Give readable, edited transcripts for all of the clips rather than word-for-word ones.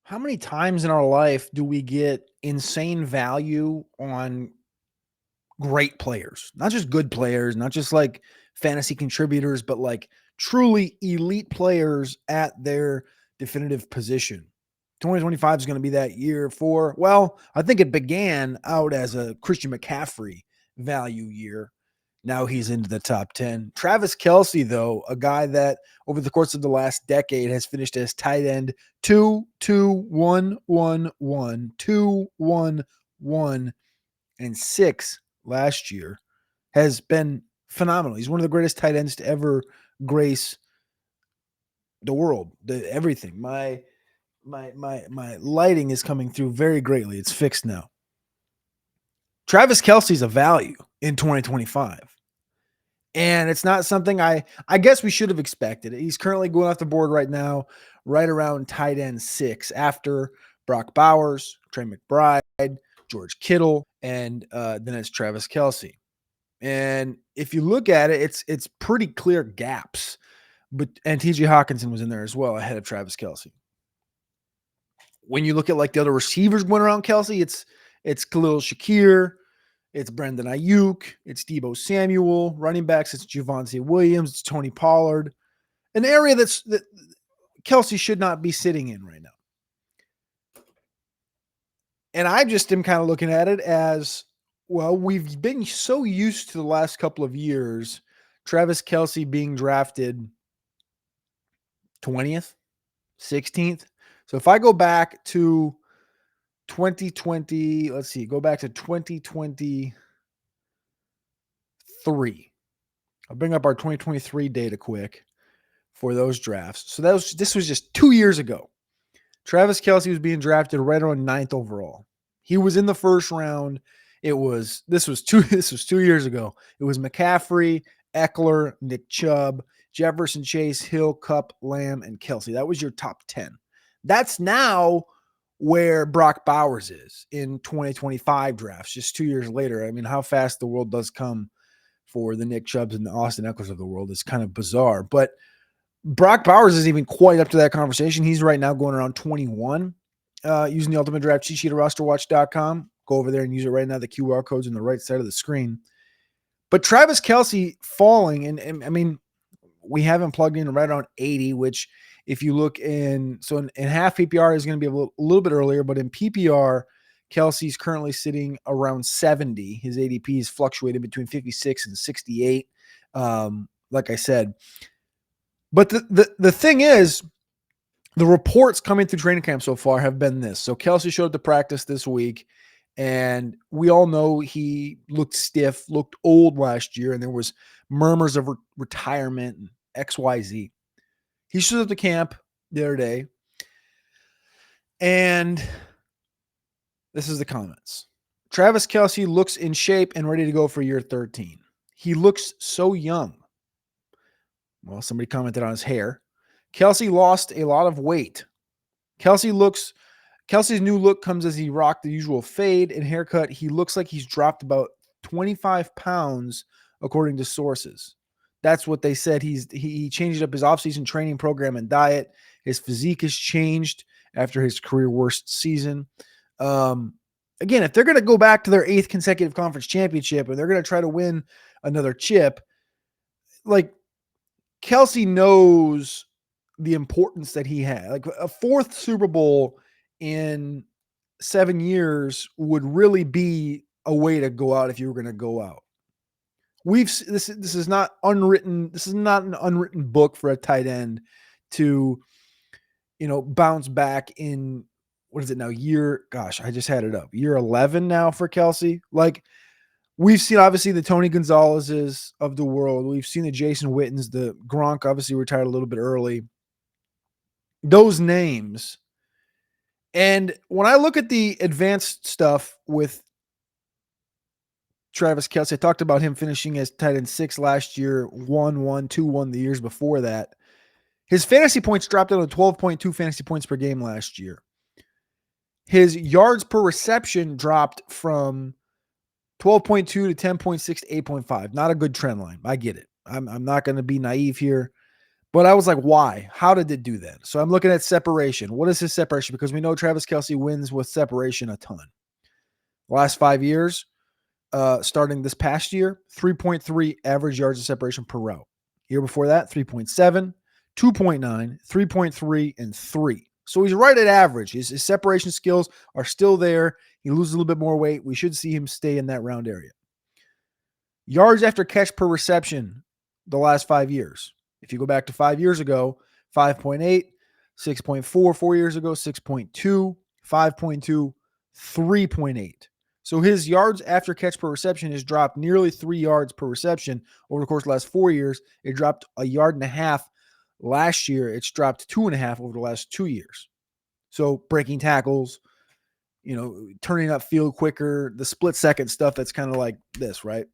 How many times in our life do we get insane value on great players? Not just good players, not just like fantasy contributors, but like truly elite players at their definitive position. 2025 is going to be that year for, well, I think it began out as a Christian McCaffrey value year. Now he's into the top 10. Travis Kelce, though, a guy that over the course of the last decade has finished as tight end 2, 2, 1, 1, 1, 2, 1, 1, and 6 last year, has been phenomenal. He's one of the greatest tight ends to ever grace the world, everything. My lighting is coming through very greatly. It's fixed now. Travis Kelce's a value in 2025. And it's not something I guess we should have expected. He's currently going off the board right now, right around tight end 6 after Brock Bowers, Trey McBride, George Kittle, and then it's Travis Kelce. And if you look at it, it's pretty clear gaps. And TJ Hawkinson was in there as well ahead of Travis Kelce. When you look at like the other receivers going around Kelce, it's Khalil Shakir, it's Brendan Ayuk, it's Deebo Samuel. Running backs, it's Javonte Williams, it's Tony Pollard. An area that Kelce should not be sitting in right now. And I just am kind of looking at it as, well, we've been so used to the last couple of years, Travis Kelce being drafted 20th, 16th. So if I go back to 2020, let's see, go back to 2023. I'll bring up our 2023 data quick for those drafts. So this was just 2 years ago. Travis Kelce was being drafted right around 9th overall. He was in the first round. This was 2 years ago. It was McCaffrey, Eckler, Nick Chubb, Jefferson, Chase, Hill, Kupp, Lamb, and Kelce. That was your top 10. That's now where Brock Bowers is in 2025 drafts, just 2 years later. I mean, how fast the world does come for the Nick Chubbs and the Austin Ecklers of the world is kind of bizarre. But Brock Bowers isn't even quite up to that conversation. He's right now going around 21 using the Ultimate Draft cheat sheet at RosterWatch.com. Go over there and use it right now. The QR code's on the right side of the screen. But Travis Kelce falling, and I mean, we have him plugged in right around 80, which if you look in half PPR is going to be a little bit earlier, but in PPR, Kelce's currently sitting around 70. His ADP is fluctuated between 56 and 68, like I said. But the thing is, the reports coming through training camp so far have been this. So Kelce showed up to practice this week, and we all know he looked stiff, looked old last year, and there was murmurs of retirement and XYZ. He showed up to camp the other day, and this is the comments. Travis Kelce looks in shape and ready to go for year 13. He looks so young. Well, somebody commented on his hair. Kelce lost a lot of weight. Kelce's new look comes as he rocked the usual fade and haircut. He looks like he's dropped about 25 pounds, according to sources. That's what they said. He changed up his offseason training program and diet. His physique has changed after his career worst season. Again, if they're going to go back to their 8th consecutive conference championship and they're going to try to win another chip, like Kelce knows the importance that he had. Like a 4th Super Bowl in 7 years would really be a way to go out if you were going to go out. This is not unwritten. This is not an unwritten book for a tight end to, bounce back in, what is it now? I just had it up. Year 11 now for Kelce. Like, we've seen, obviously, the Tony Gonzalez's of the world. We've seen the Jason Wittens. The Gronk obviously retired a little bit early. Those names. And when I look at the advanced stuff with Travis Kelce, I talked about him finishing as tight end 6 last year, 1-1, 2-1 the years before that. His fantasy points dropped down to 12.2 fantasy points per game last year. His yards per reception dropped from 12.2 to 10.6 to 8.5. Not a good trend line. I get it. I'm not going to be naive here. But I was like, why? How did it do that? So I'm looking at separation. What is his separation? Because we know Travis Kelce wins with separation a ton. Last 5 years, starting this past year, 3.3 average yards of separation per route. Year before that, 3.7, 2.9, 3.3, and 3. So he's right at average. His separation skills are still there. He loses a little bit more weight. We should see him stay in that round area. Yards after catch per reception the last 5 years. If you go back to 5 years ago, 5.8, 6.4, 4 years ago, 6.2, 5.2, 3.8. So his yards after catch per reception has dropped nearly 3 yards per reception over the course of the last 4 years. It dropped 1.5 yards last year. It's dropped 2.5 over the last 2 years. So breaking tackles, turning up field quicker, the split second stuff that's kind of like this, right?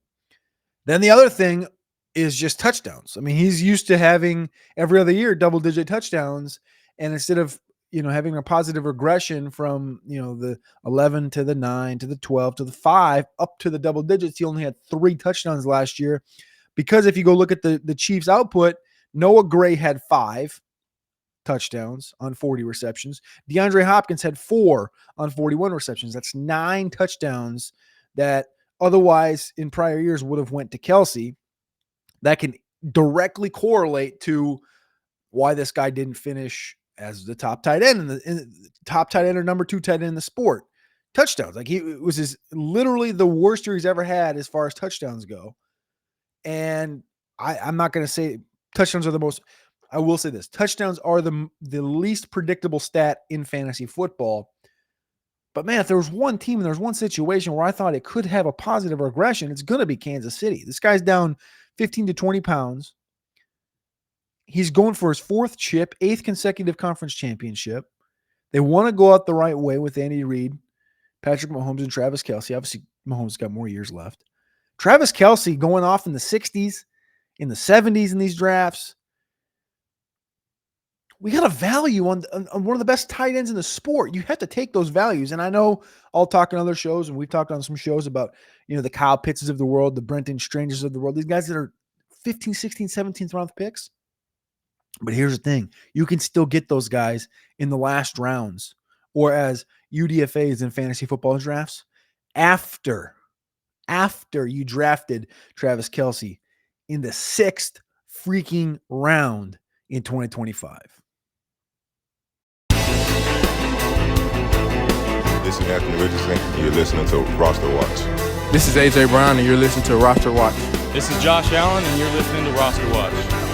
Then the other thing is just touchdowns. I mean, he's used to having every other year double-digit touchdowns, and instead of having a positive regression from the 11 to the 9 to the 12 to the 5 up to the double digits, he only had 3 touchdowns last year. Because if you go look at the Chiefs' output, Noah Gray had 5 touchdowns on 40 receptions. DeAndre Hopkins had 4 on 41 receptions. That's 9 touchdowns that otherwise in prior years would have went to Kelce. That can directly correlate to why this guy didn't finish as the top tight end and the top tight end or number 2 tight end in the sport. Touchdowns. Like it was literally the worst year he's ever had as far as touchdowns go. And I'm not going to say touchdowns are the most. I will say this: touchdowns are the least predictable stat in fantasy football. But man, if there was one team and there was one situation where I thought it could have a positive regression, it's going to be Kansas City. This guy's down 15 to 20 pounds. He's going for his 4th chip, 8th consecutive conference championship. They want to go out the right way with Andy Reid, Patrick Mahomes, and Travis Kelce. Obviously, Mahomes got more years left. Travis Kelce going off in the 60s, in the 70s in these drafts. We got a value on one of the best tight ends in the sport. You have to take those values. And I know I'll talk on other shows, and we've talked on some shows about, the Kyle Pittses of the world, the Brenton Strangers of the world, these guys that are 15, 16, 17th round picks. But here's the thing. You can still get those guys in the last rounds, or as UDFAs in fantasy football drafts, after you drafted Travis Kelce in the 6th freaking round in 2025. This is Anthony Richardson, and you're listening to RosterWatch. This is AJ Brown, and you're listening to RosterWatch. This is Josh Allen, and you're listening to RosterWatch.